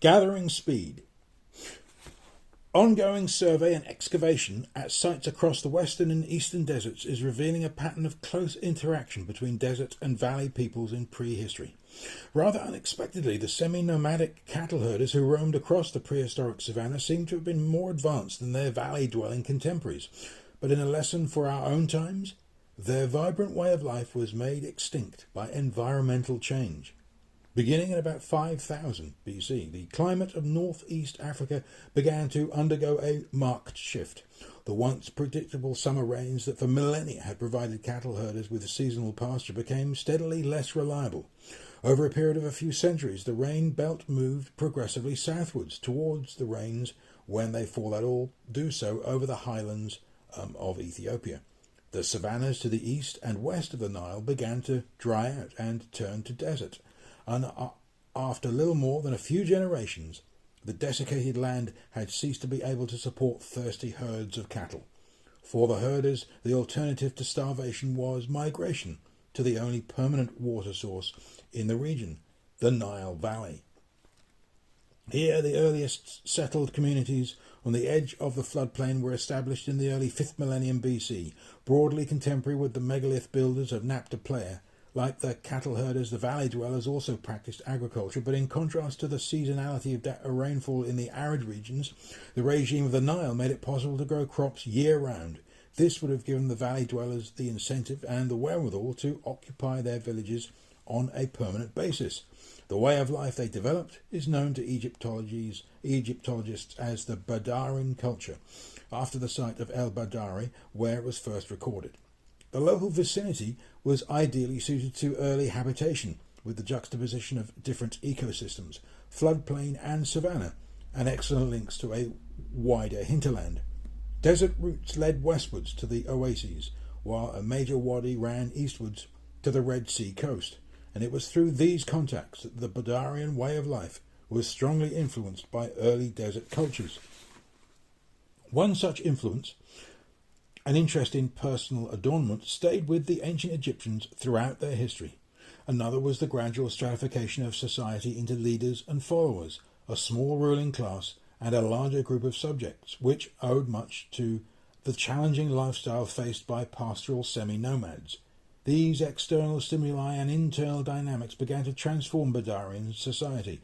Gathering speed. Ongoing survey and excavation at sites across the western and eastern deserts is revealing a pattern of close interaction between desert and valley peoples in prehistory. Rather unexpectedly, the semi-nomadic cattle herders who roamed across the prehistoric savanna seem to have been more advanced than their valley-dwelling contemporaries. But in a lesson for our own times, their vibrant way of life was made extinct by environmental change. Beginning in about 5000 BC, the climate of northeast Africa began to undergo a marked shift. The once predictable summer rains that for millennia had provided cattle herders with seasonal pasture became steadily less reliable. Over a period of a few centuries, the rain belt moved progressively southwards towards the rains, when they fall at all, do so over the highlands of Ethiopia. The savannas to the east and west of the Nile began to dry out and turn to desert. And after little more than a few generations, the desiccated land had ceased to be able to support thirsty herds of cattle. For the herders, the alternative to starvation was migration to the only permanent water source in the region, the Nile Valley. Here, the earliest settled communities on the edge of the floodplain were established in the early 5th millennium BC, broadly contemporary with the megalith builders of Napta Playa. Like the cattle herders, the valley dwellers also practiced agriculture, but in contrast to the seasonality of rainfall in the arid regions, the regime of the Nile made it possible to grow crops year-round. This would have given the valley dwellers the incentive and the wherewithal to occupy their villages on a permanent basis. The way of life they developed is known to Egyptologists as the Badawin culture, after the site of El Badari, where it was first recorded. The local vicinity was ideally suited to early habitation, with the juxtaposition of different ecosystems, floodplain and savanna, and excellent links to a wider hinterland. Desert routes led westwards to the oases, while a major wadi ran eastwards to the Red Sea coast, and it was through these contacts that the Badarian way of life was strongly influenced by early desert cultures. One such influence, an interest in personal adornment, stayed with the ancient Egyptians throughout their history. Another was the gradual stratification of society into leaders and followers, a small ruling class, and a larger group of subjects, which owed much to the challenging lifestyle faced by pastoral semi-nomads. These external stimuli and internal dynamics began to transform Badarian society.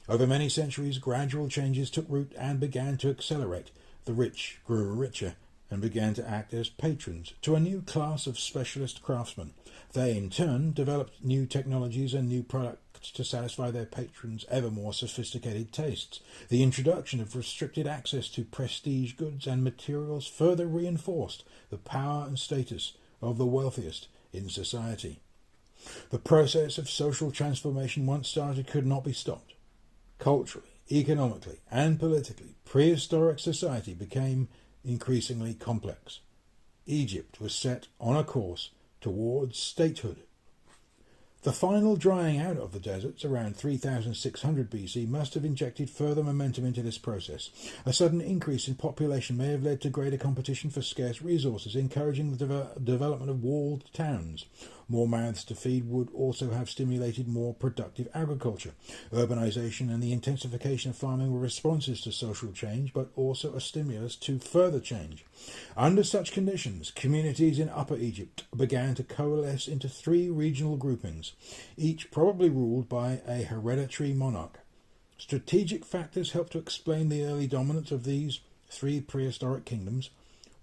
Over many centuries, gradual changes took root and began to accelerate. The rich grew richer and began to act as patrons to a new class of specialist craftsmen. They, in turn, developed new technologies and new products to satisfy their patrons' ever more sophisticated tastes. The introduction of restricted access to prestige goods and materials further reinforced the power and status of the wealthiest in society. The process of social transformation, once started, could not be stopped. Culturally, economically, and politically, prehistoric society became increasingly complex. Egypt was set on a course towards statehood. The final drying out of the deserts around 3600 BC must have injected further momentum into this process. A sudden increase in population may have led to greater competition for scarce resources, encouraging the development of walled towns. More mouths to feed would also have stimulated more productive agriculture. Urbanization and the intensification of farming were responses to social change, but also a stimulus to further change. Under such conditions, communities in Upper Egypt began to coalesce into three regional groupings, each probably ruled by a hereditary monarch. Strategic factors helped to explain the early dominance of these three prehistoric kingdoms.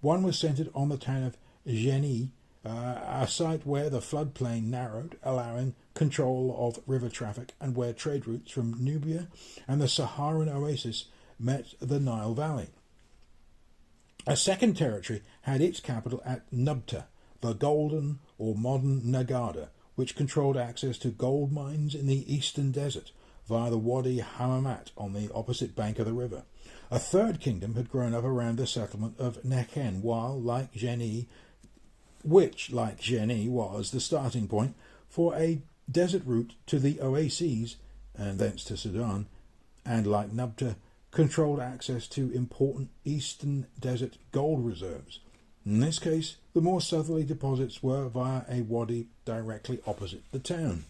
One was centered on the town of Geni, a site where the floodplain narrowed, allowing control of river traffic, and where trade routes from Nubia and the Saharan oasis met the Nile Valley. A second territory had its capital at Nubta, the golden or modern Nagada, which controlled access to gold mines in the eastern desert via the Wadi Hammamat on the opposite bank of the river. A third kingdom had grown up around the settlement of Nekhen, which, like Geni, was the starting point for a desert route to the oases and thence to Sudan, and like Nubta, controlled access to important eastern desert gold reserves. In this case, the more southerly deposits were via a wadi directly opposite the town.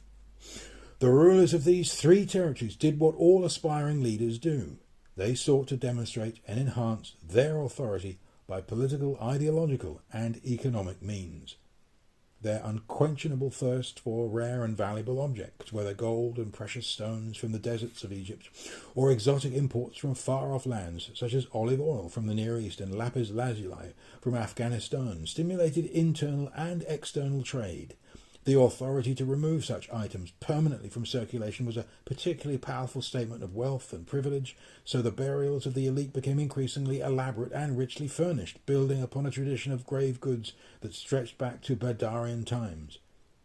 The rulers of these three territories did what all aspiring leaders do. They sought to demonstrate and enhance their authority by political, ideological, and economic means. Their unquenchable thirst for rare and valuable objects, whether gold and precious stones from the deserts of Egypt, or exotic imports from far-off lands, such as olive oil from the Near East and lapis lazuli from Afghanistan, stimulated internal and external trade. The authority to remove such items permanently from circulation was a particularly powerful statement of wealth and privilege, so the burials of the elite became increasingly elaborate and richly furnished, building upon a tradition of grave goods that stretched back to Badarian times.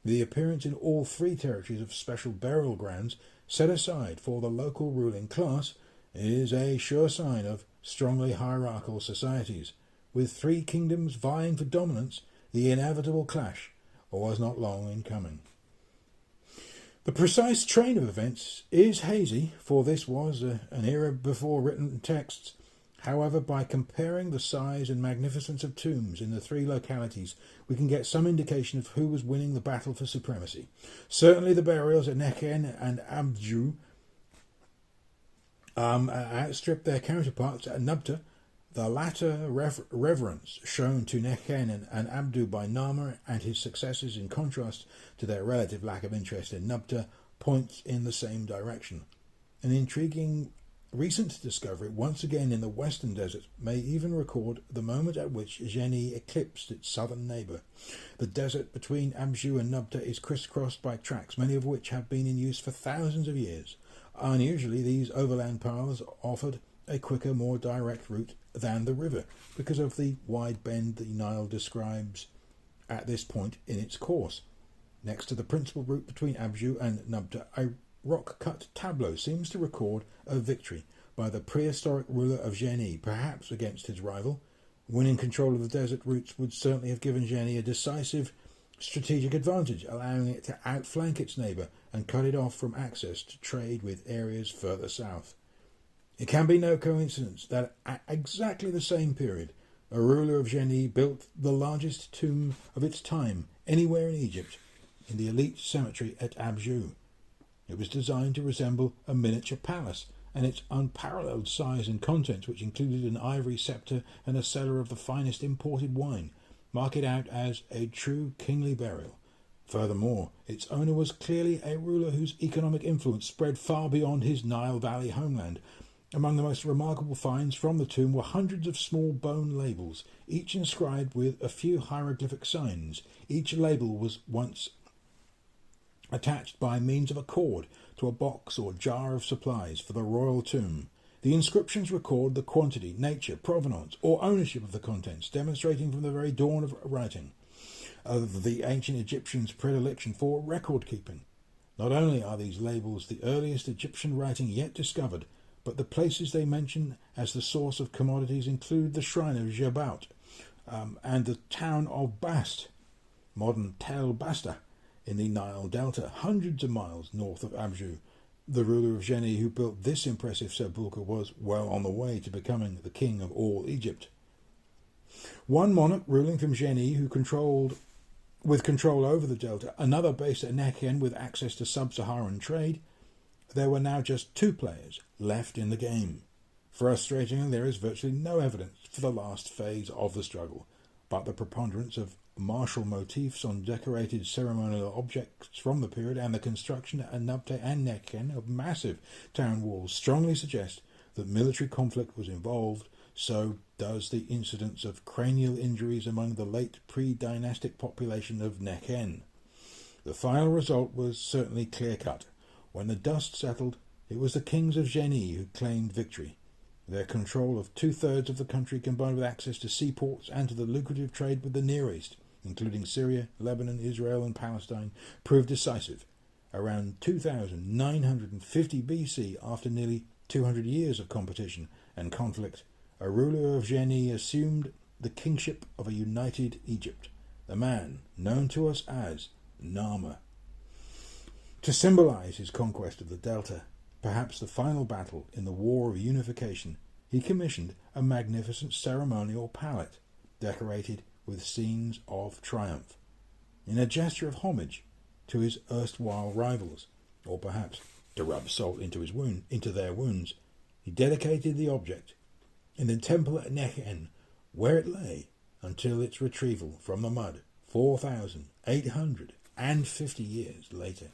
The appearance in all three territories of special burial grounds set aside for the local ruling class is a sure sign of strongly hierarchical societies. With three kingdoms vying for dominance, the inevitable clash was not long in coming. The precise train of events is hazy, for this was an era before written texts. However, by comparing the size and magnificence of tombs in the three localities, we can get some indication of who was winning the battle for supremacy. Certainly the burials at Nekhen and Abju outstripped their counterparts at Nubta. The latter reverence shown to Nekhen and Abdu by Nama and his successors, in contrast to their relative lack of interest in Nubta, points in the same direction. An intriguing recent discovery, once again in the western desert, may even record the moment at which Geni eclipsed its southern neighbour. The desert between Abju and Nubta is crisscrossed by tracks, many of which have been in use for thousands of years. Unusually, these overland paths offered a quicker, more direct route than the river, because of the wide bend the Nile describes at this point in its course. Next to the principal route between Abju and Nubta, a rock-cut tableau seems to record a victory by the prehistoric ruler of Geni, perhaps against his rival. Winning control of the desert routes would certainly have given Geni a decisive strategic advantage, allowing it to outflank its neighbour and cut it off from access to trade with areas further south. It can be no coincidence that at exactly the same period, a ruler of Geni built the largest tomb of its time anywhere in Egypt, in the elite cemetery at Abju. It was designed to resemble a miniature palace, and its unparalleled size and contents, which included an ivory sceptre and a cellar of the finest imported wine, mark it out as a true kingly burial. Furthermore, its owner was clearly a ruler whose economic influence spread far beyond his Nile Valley homeland. Among the most remarkable finds from the tomb were hundreds of small bone labels, each inscribed with a few hieroglyphic signs. Each label was once attached by means of a cord to a box or jar of supplies for the royal tomb. The inscriptions record the quantity, nature, provenance, or ownership of the contents, demonstrating from the very dawn of writing of the ancient Egyptians' predilection for record-keeping. Not only are these labels the earliest Egyptian writing yet discovered, but the places they mention as the source of commodities include the shrine of Jebaut and the town of Bast, modern Tel Basta, in the Nile Delta, hundreds of miles north of Abju. The ruler of Geni who built this impressive sepulchre was well on the way to becoming the king of all Egypt. One monarch ruling from Geni who with control over the delta, another based at Nekhen with access to sub-Saharan trade, there were now just two players left in the game. Frustratingly, there is virtually no evidence for the last phase of the struggle, but the preponderance of martial motifs on decorated ceremonial objects from the period and the construction at Nubta and Nekhen of massive town walls strongly suggest that military conflict was involved. So does the incidence of cranial injuries among the late pre-dynastic population of Nekhen. The final result was certainly clear-cut. When the dust settled, it was the kings of Geni who claimed victory. Their control of two-thirds of the country, combined with access to seaports and to the lucrative trade with the Near East, including Syria, Lebanon, Israel and Palestine, proved decisive. Around 2950 BC, after nearly 200 years of competition and conflict, a ruler of Geni assumed the kingship of a united Egypt, the man known to us as Nama. To symbolize his conquest of the Delta, perhaps the final battle in the War of Unification, he commissioned a magnificent ceremonial palette decorated with scenes of triumph. In a gesture of homage to his erstwhile rivals, or perhaps to rub salt into their wounds, he dedicated the object in the temple at Nekhen, where it lay until its retrieval from the mud 4,850 years later.